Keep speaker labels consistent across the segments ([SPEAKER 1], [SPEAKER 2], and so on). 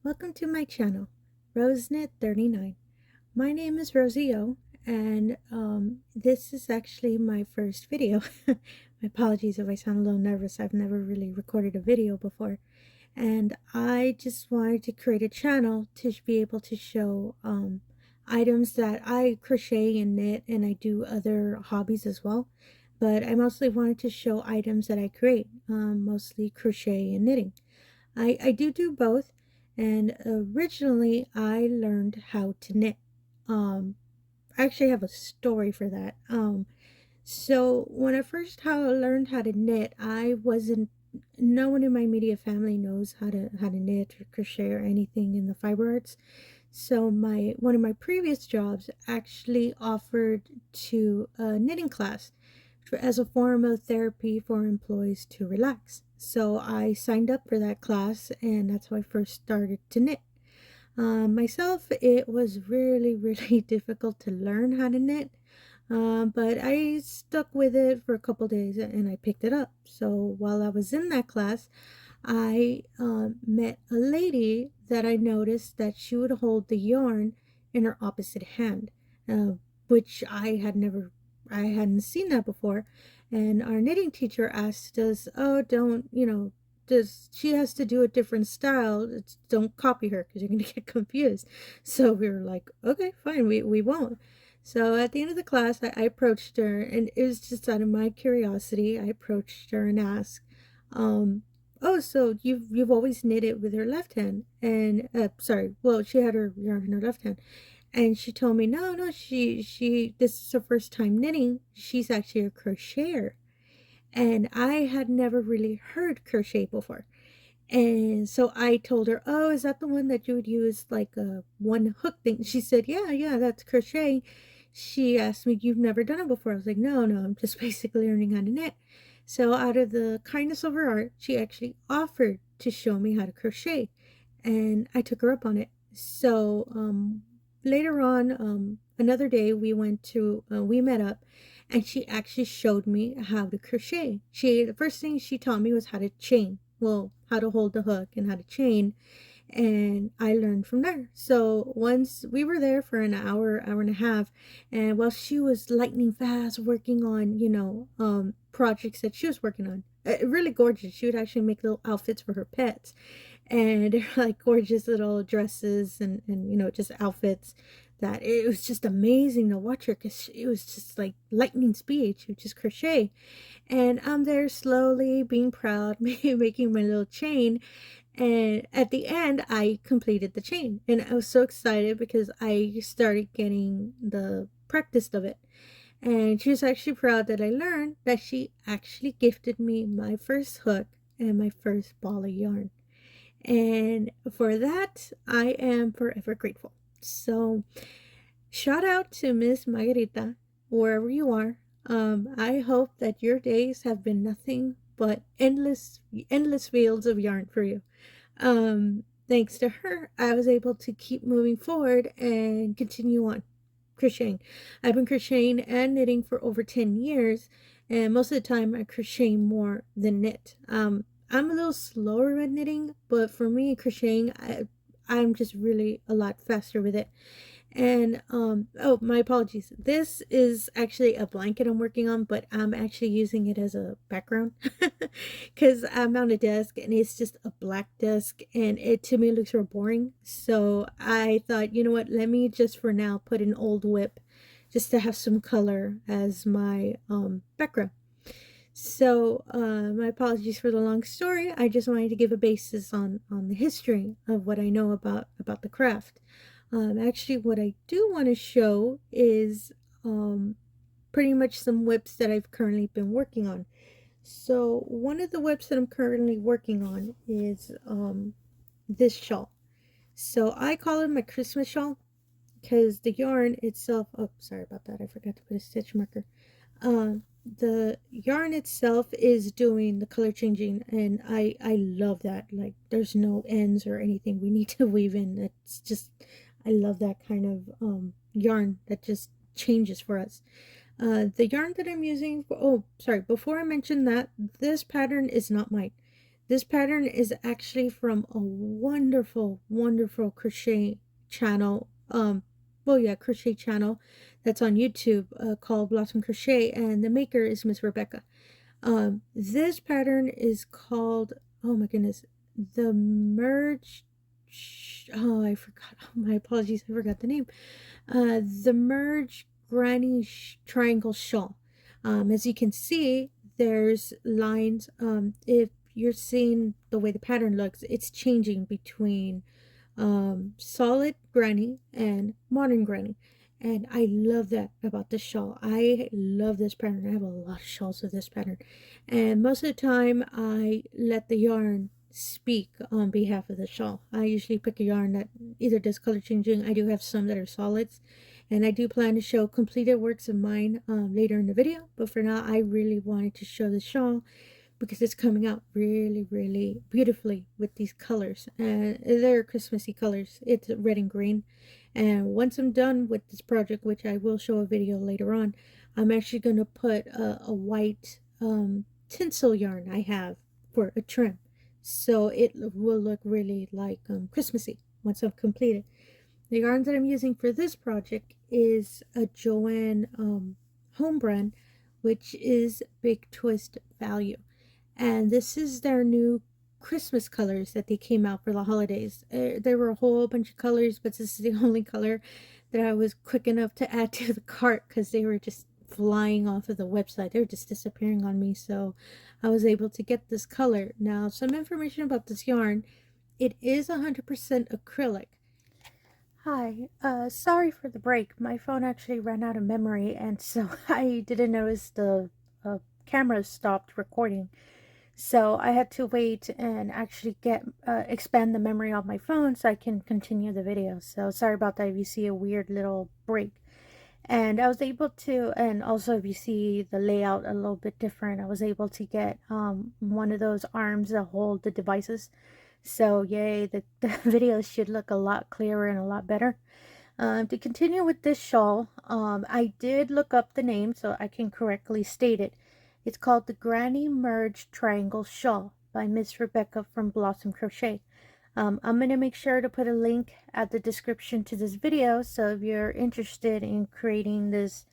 [SPEAKER 1] Welcome to my channel, Roseknit39. My name is Rosy O, and this is actually my first video. My apologies if I sound a little nervous. I've never really recorded a video before, and I just wanted to create a channel to be able to show items that I crochet and knit, and I do other hobbies as well. But I mostly wanted to show items that I create, mostly crochet and knitting. I do both, and originally I learned how to knit. I actually have a story for that. So when I first learned how to knit, I wasn't. No one in my immediate family knows how to knit or crochet or anything in the fiber arts. So one of my previous jobs actually offered to a knitting class as a form of therapy for employees to relax. So I signed up for that class, and that's how I first started to knit. Myself, it was really difficult to learn how to knit, but I stuck with it for a couple days and I picked it up. So while I was in that class, I met a lady that I noticed that she would hold the yarn in her opposite hand, uh, which I hadn't seen that before. And our knitting teacher asked us, "Oh, don't, does she has to do a different style? Don't copy her because you're going to get confused." So we were like, "Okay, fine, we won't." So at the end of the class, I approached her, and it was just out of my curiosity. I approached her and asked, "Oh, so you've always knitted with her left hand?" And sorry, well, she had her yarn in her left hand, and she told me, no, she this is her first time knitting. She's actually a crocheter, and I had never really heard crochet before. And so I told her, "Oh, is that the one that you would use like a one hook thing?" She said, "Yeah, that's crochet." She asked me, "You've never done it before?" I was like, No, I'm just basically learning how to knit." So out of the kindness of her heart, she actually offered to show me how to crochet, and I took her up on it. So later on, another day we met up, and she actually showed me how to crochet. The first thing she taught me was how to chain. Well, how to hold the hook and how to chain, and I learned from there. So once we were there for an hour and a half, and while she was lightning fast working on, projects that she was working on, really gorgeous. She would actually make little outfits for her pets, and they're like gorgeous little dresses and just outfits that it was just amazing to watch her because it was just like lightning speed. She would just crochet, and I'm there slowly being proud, making my little chain. And at the end, I completed the chain, and I was so excited because I started getting the practice of it. And she was actually proud that I learned that she actually gifted me my first hook and my first ball of yarn. And for that, I am forever grateful. So, shout out to Miss Margarita, wherever you are. I hope that your days have been nothing but endless fields of yarn for you. Thanks to her, I was able to keep moving forward and continue on crocheting. I've been crocheting and knitting for over 10 years, and most of the time I crochet more than knit. I'm a little slower at knitting, but for me, crocheting, I'm just really a lot faster with it. And oh, my apologies, this is actually a blanket I'm working on, but I'm actually using it as a background because I'm on a desk and it's just a black desk, and it to me looks real boring. So I thought, you know what, let me just for now put an old whip just to have some color as my background. So my apologies for the long story. I just wanted to give a basis on the history of what I know about the craft. Actually, what I do want to show is pretty much some whips that I've currently been working on. So one of the whips that I'm currently working on is this shawl. So I call it my Christmas shawl because the yarn itself, oh, sorry about that, I forgot to put a stitch marker. The yarn itself is doing the color changing, and I love that. Like, there's no ends or anything we need to weave in. It's just, I love that kind of yarn that just changes for us. The yarn that I'm using for, oh, sorry, before I mention that, this pattern is not mine. This pattern is actually from a wonderful, wonderful crochet channel. Crochet channel that's on YouTube called Blossom Crochet, and the maker is Miss Rebecca. This pattern is called, oh my goodness, the merge. Oh, I forgot. Oh, my apologies, I forgot the name. The merge granny triangle shawl. As you can see, there's lines. If you're seeing the way the pattern looks, it's changing between solid granny and modern granny. And I love that about this shawl. I love this pattern. I have a lot of shawls of this pattern. And most of the time, I let the yarn speak on behalf of the shawl. I usually pick a yarn that either does color changing. I do have some that are solids. And I do plan to show completed works of mine later in the video. But for now, I really wanted to show the shawl because it's coming out really, really beautifully with these colors. And they're Christmassy colors. It's red and green. And once I'm done with this project, which I will show a video later on, I'm actually going to put a white tinsel yarn I have for a trim. So it will look really like Christmassy once I've completed. The yarn that I'm using for this project is a Joann home brand, which is Big Twist Value. And this is their new Christmas colors that they came out for the holidays. There were a whole bunch of colors, but this is the only color that I was quick enough to add to the cart because they were just flying off of the website. They were just disappearing on me, so I was able to get this color. Now, some information about this yarn. It is 100% acrylic. Hi, sorry for the break. My phone actually ran out of memory, and so I didn't notice the camera stopped recording. So I had to wait and actually expand the memory on my phone so I can continue the video. So sorry about that if you see a weird little break. And I was able to, and also if you see the layout a little bit different, I was able to get one of those arms that hold the devices. So yay, the video should look a lot clearer and a lot better. To continue with this shawl, I did look up the name so I can correctly state it. It's called the Granny Merge Triangle Shawl by Miss Rebecca from Blossom Crochet. I'm going to make sure to put a link at the description to this video, so if you're interested in creating this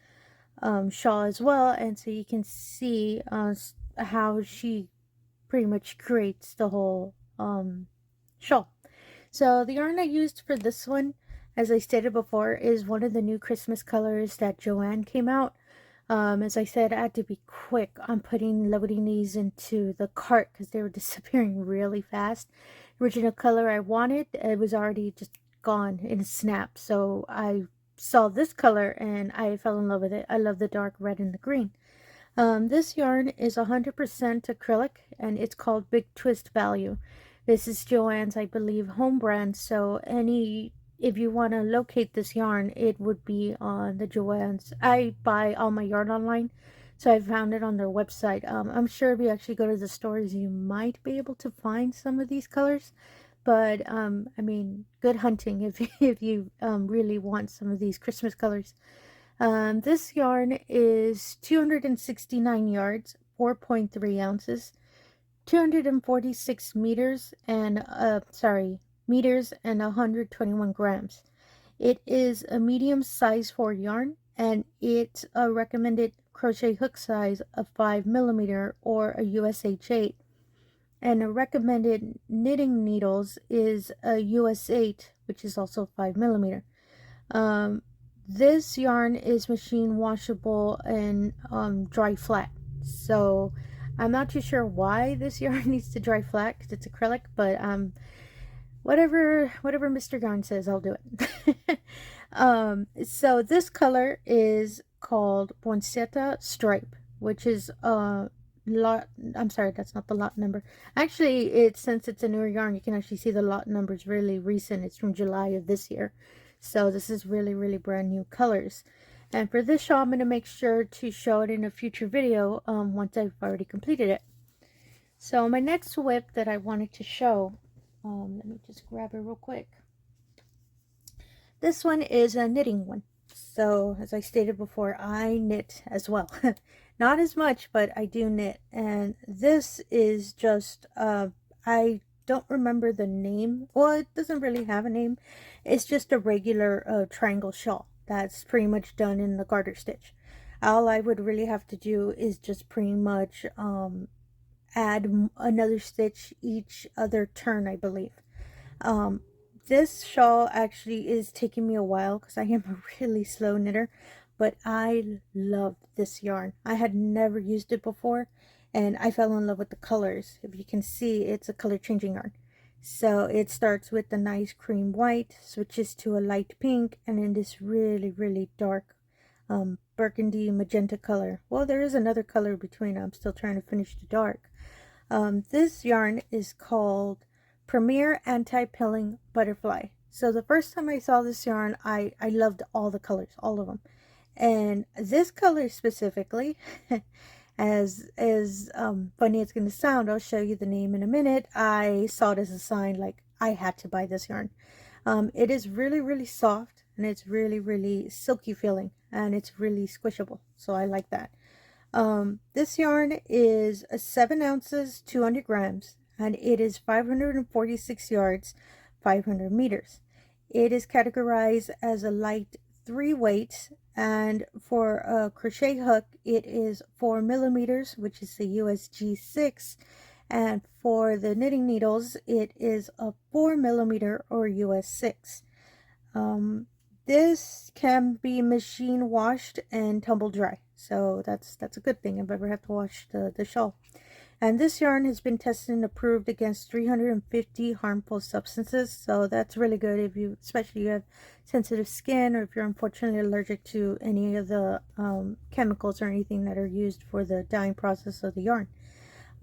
[SPEAKER 1] shawl as well, and so you can see how she pretty much creates the whole shawl. So the yarn I used for this one, as I stated before, is one of the new Christmas colors that Joann came out. As I said, I had to be quick on loading these into the cart because they were disappearing really fast. The original color I wanted, it was already just gone in a snap. So I saw this color and I fell in love with it. I love the dark red and the green. This yarn is 100% acrylic and it's called Big Twist Value. This is Joann's, I believe, home brand. So if you want to locate this yarn, it would be on the Joann's. I buy all my yarn online, so I found it on their website. I'm sure if you actually go to the stores, you might be able to find some of these colors. But, I mean, good hunting if you really want some of these Christmas colors. This yarn is 269 yards, 4.3 ounces, 246 meters, and, meters and 121 grams. It is a medium size for yarn, and it's a recommended crochet hook size of 5mm or a USH 8, and a recommended knitting needles is a US 8, which is also 5mm. This yarn is machine washable and dry flat, so I'm not too sure why this yarn needs to dry flat because it's acrylic, but whatever Mr. Yarn says, I'll do it. So this color is called Poinsettia Stripe, which is lot. I'm sorry, that's not the lot number. Actually, since it's a newer yarn, you can actually see the lot number is really recent. It's from July of this year. So this is really, really brand new colors. And for this shawl, I'm going to make sure to show it in a future video once I've already completed it. So my next whip that I wanted to show, let me just grab it real quick. This one is a knitting one. So as I stated before, I knit as well. Not as much, but I do knit. And this is just, I don't remember the name. Well, it doesn't really have a name. It's just a regular triangle shawl that's pretty much done in the garter stitch. All I would really have to do is just pretty much add another stitch each other turn, I believe. Um, this shawl actually is taking me a while because I am a really slow knitter, but I love this yarn. I had never used it before, and I fell in love with the colors. If you can see, it's a color changing yarn. So it starts with the nice cream white, switches to a light pink, and then this really, really dark burgundy magenta color. Well, there is another color between. I'm still trying to finish the dark. This yarn is called Premier Anti-Pilling Butterfly. So the first time I saw this yarn, I loved all the colors, all of them. And this color specifically, as funny it's going to sound, I'll show you the name in a minute. I saw it as a sign, like I had to buy this yarn. It is really, really soft, and it's really, really silky feeling, and it's really squishable. So I like that. This yarn is 7 ounces, 200 grams, and it is 546 yards, 500 meters. It is categorized as a light 3 weight, and for a crochet hook, it is 4 millimeters, which is the USG 6, and for the knitting needles, it is a 4 millimeter or US 6. This can be machine washed and tumble dry, so that's a good thing if I ever have to wash the shawl. And this yarn has been tested and approved against 350 harmful substances, so that's really good if you, especially you have sensitive skin, or if you're unfortunately allergic to any of the chemicals or anything that are used for the dyeing process of the yarn.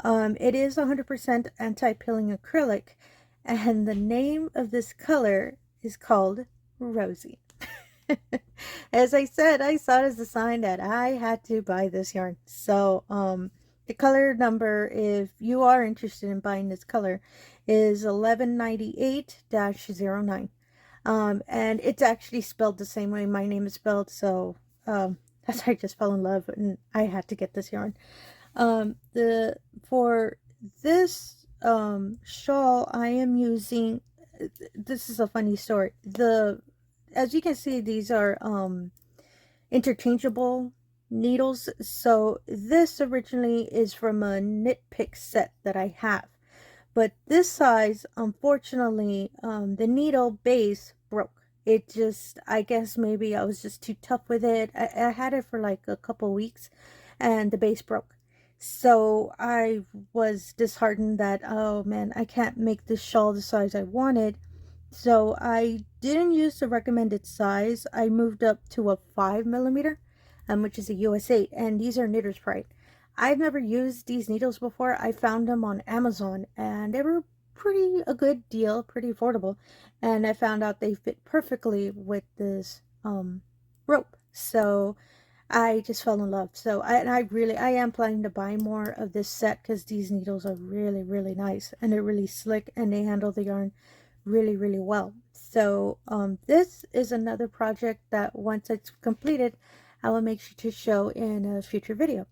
[SPEAKER 1] It is 100% anti-pilling acrylic, and the name of this color is called Rosy. As I said, I saw it as a sign that I had to buy this yarn. So the color number, if you are interested in buying this color, is 1198-09. And it's actually spelled the same way my name is spelled, so that's why I just fell in love and I had to get this yarn. For this shawl, I am using, this is a funny story. As you can see, these are interchangeable needles. So this originally is from a knit pick set that I have, but this size, unfortunately, the needle base broke. It just, I guess maybe I was just too tough with it. I had it for like a couple weeks and the base broke. So I was disheartened that, oh man, I can't make this shawl the size I wanted. So I didn't use the recommended size. I moved up to a 5 millimeter, which is a US 8, and these are Knitter's Pride. I've never used these needles before. I found them on Amazon, and they were a good deal, pretty affordable, and I found out they fit perfectly with this rope. So I just fell in love. So I am planning to buy more of this set because these needles are really, really nice, and they're really slick, and they handle the yarn really, really well. So this is another project that once it's completed, I will make sure to show in a future video.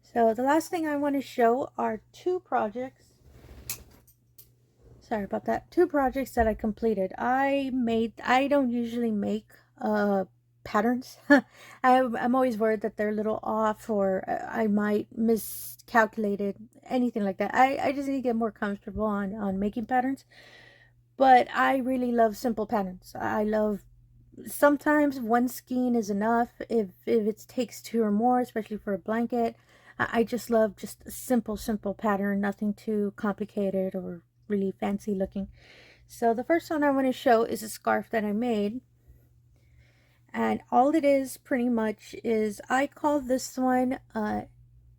[SPEAKER 1] So the last thing I want to show are 2 projects. Sorry about that. 2 projects that I completed. I don't usually make patterns. I'm always worried that they're a little off, or I might miscalculate it, anything like that. I just need to get more comfortable on making patterns. But I really love simple patterns. I love, sometimes one skein is enough if it takes 2 or more, especially for a blanket. I just love just a simple pattern, nothing too complicated or really fancy looking. So the first one I want to show is a scarf that I made. And all it is pretty much is, I call this one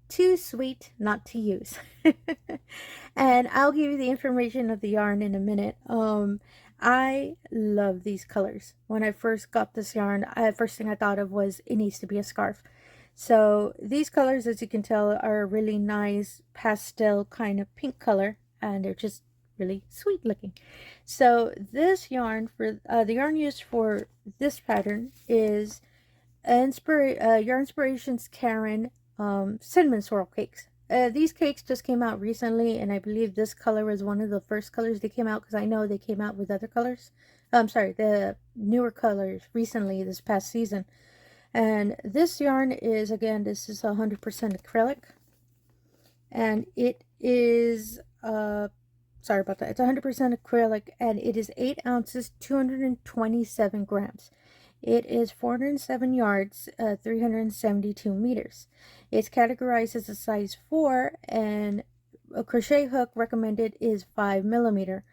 [SPEAKER 1] too sweet not to use. And I'll give you the information of the yarn in a minute. I love these colors. When I first got this yarn, first thing I thought of was it needs to be a scarf. So these colors, as you can tell, are a really nice pastel kind of pink color, and they're just really sweet looking. So this yarn, for the yarn used for this pattern is Yarn Inspirations Caron cinnamon swirl cakes. these cakes just came out recently, and I believe this color was one of the first colors they came out, because I know they came out with other colors. I'm sorry, the newer colors recently this past season. And this yarn is, again, this is 100% acrylic, and it is sorry about that, it's 100% acrylic, and it is 8 ounces, 227 grams. It is 407 yards, 372 meters. It's categorized as a size 4, and a crochet hook recommended is 5 millimeter,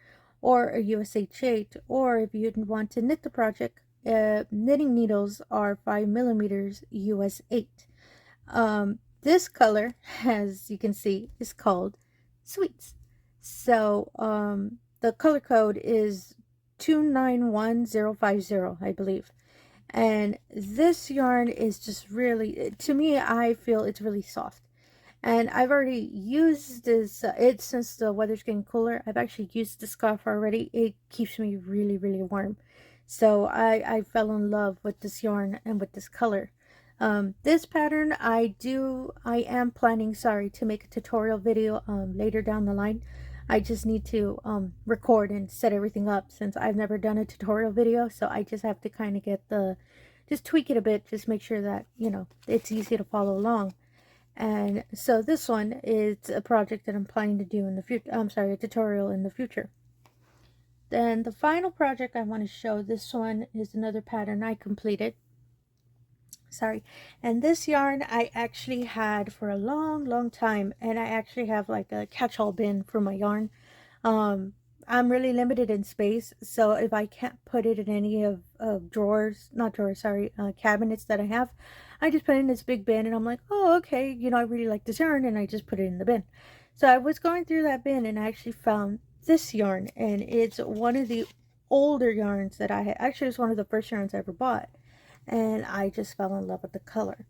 [SPEAKER 1] or a USH 8, or if you want to knit the project, knitting needles are 5 millimeters US 8. This color, as you can see, is called Sweets. So the color code is 291050, I believe. And this yarn is just really, to me, I feel it's really soft. And I've already used this, since the weather's getting cooler, I've actually used the scarf already. It keeps me really, really warm. So I fell in love with this yarn and with this color. This pattern, I am planning, to make a tutorial video later down the line. I just need to record and set everything up, since I've never done a tutorial video. So I just have to kind of get just tweak it a bit, just make sure that, you know, it's easy to follow along. And so this one is a project that I'm planning to do in the future. I'm sorry, a tutorial in the future. Then the final project I want to show, this one is another pattern I completed. Sorry. And this yarn I actually had for a long time, and I actually have like a catch-all bin for my yarn. I'm really limited in space, so if I can't put it in any of cabinets that I have, I just put it in this big bin, and I'm like, oh, okay, you know, I really like this yarn, and I just put it in the bin. So I was going through that bin, and I actually found this yarn, and it's one of the older yarns that I had. Actually, it's one of the first yarns I ever bought, and I just fell in love with the color.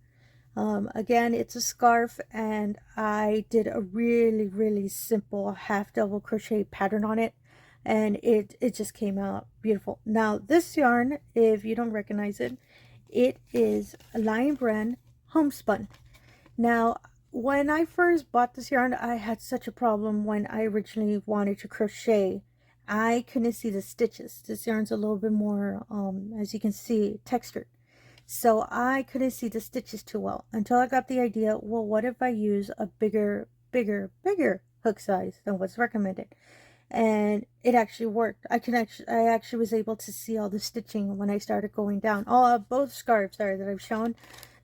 [SPEAKER 1] Again, it's a scarf, and I did a really simple half double crochet pattern on it, and it just came out beautiful. Now this yarn, if you don't recognize it, it is Lion Brand Homespun. Now when I first bought this yarn, I had such a problem when I originally wanted to crochet. I couldn't see the stitches. This yarn's a little bit more, as you can see, textured. So I couldn't see the stitches too well, until I got the idea, well, what if I use a bigger hook size than what's recommended? And it actually worked. I actually was able to see all the stitching when I started going down. Both scarves that I've shown,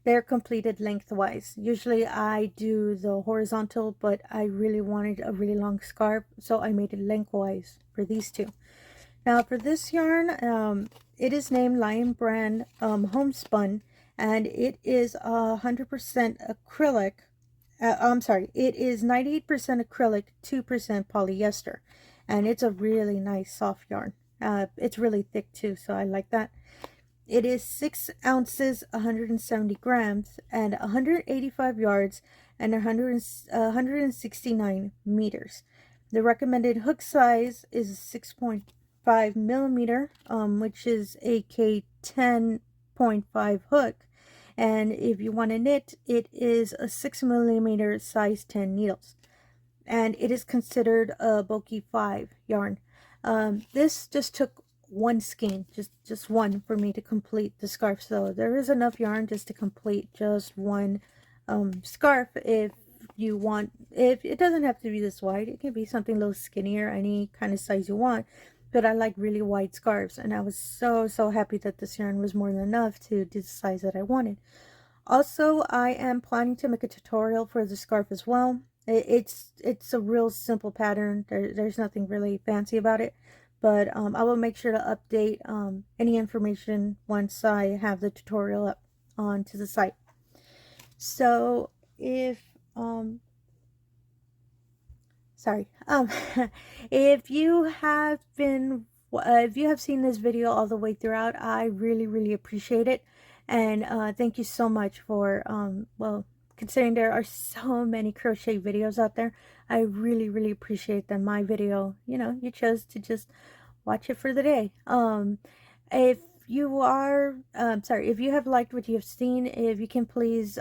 [SPEAKER 1] they're completed lengthwise. Usually I do the horizontal, but I really wanted a really long scarf, so I made it lengthwise for these two. Now for this yarn, it is named Lion Brand Homespun, and it is 100% acrylic. I'm sorry, it is 98% acrylic, 2% polyester, and it's a really nice soft yarn. It's really thick too, so I like that. It is 6 ounces, 170 grams, and 185 yards, and 169 meters. The recommended hook size is 6.5 millimeter, which is a K10.5 hook. And if you want to knit, it is a 6 millimeter size 10 needles. And it is considered a bulky 5 yarn. This just took one skein, just one, for me to complete the scarf. So there is enough yarn just to complete just one scarf. If you want, if it doesn't have to be this wide, it can be something a little skinnier, any kind of size you want. But I like really wide scarves, and I was so happy that this yarn was more than enough to do the size that I wanted. Also, I am planning to make a tutorial for the scarf as well. It's a real simple pattern. There's nothing really fancy about it, but I will make sure to update any information once I have the tutorial up onto the site. So if if you have seen this video all the way throughout, I really appreciate it. And thank you so much for well, considering there are so many crochet videos out there, I really appreciate that my video, you know, you chose to just watch it for the day. If you are if you have liked what you have seen, if you can please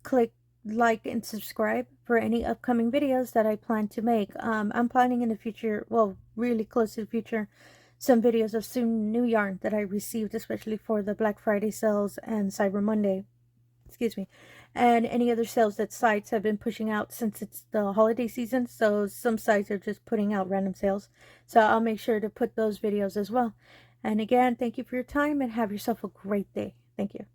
[SPEAKER 1] click like and subscribe for any upcoming videos that I plan to make. I'm planning in the future, well, really close to the future, some videos of some new yarn that I received, especially for the Black Friday sales and Cyber Monday, excuse me, and any other sales that sites have been pushing out since it's the holiday season. So some sites are just putting out random sales. So I'll make sure to put those videos as well. And again, thank you for your time and have yourself a great day. Thank you.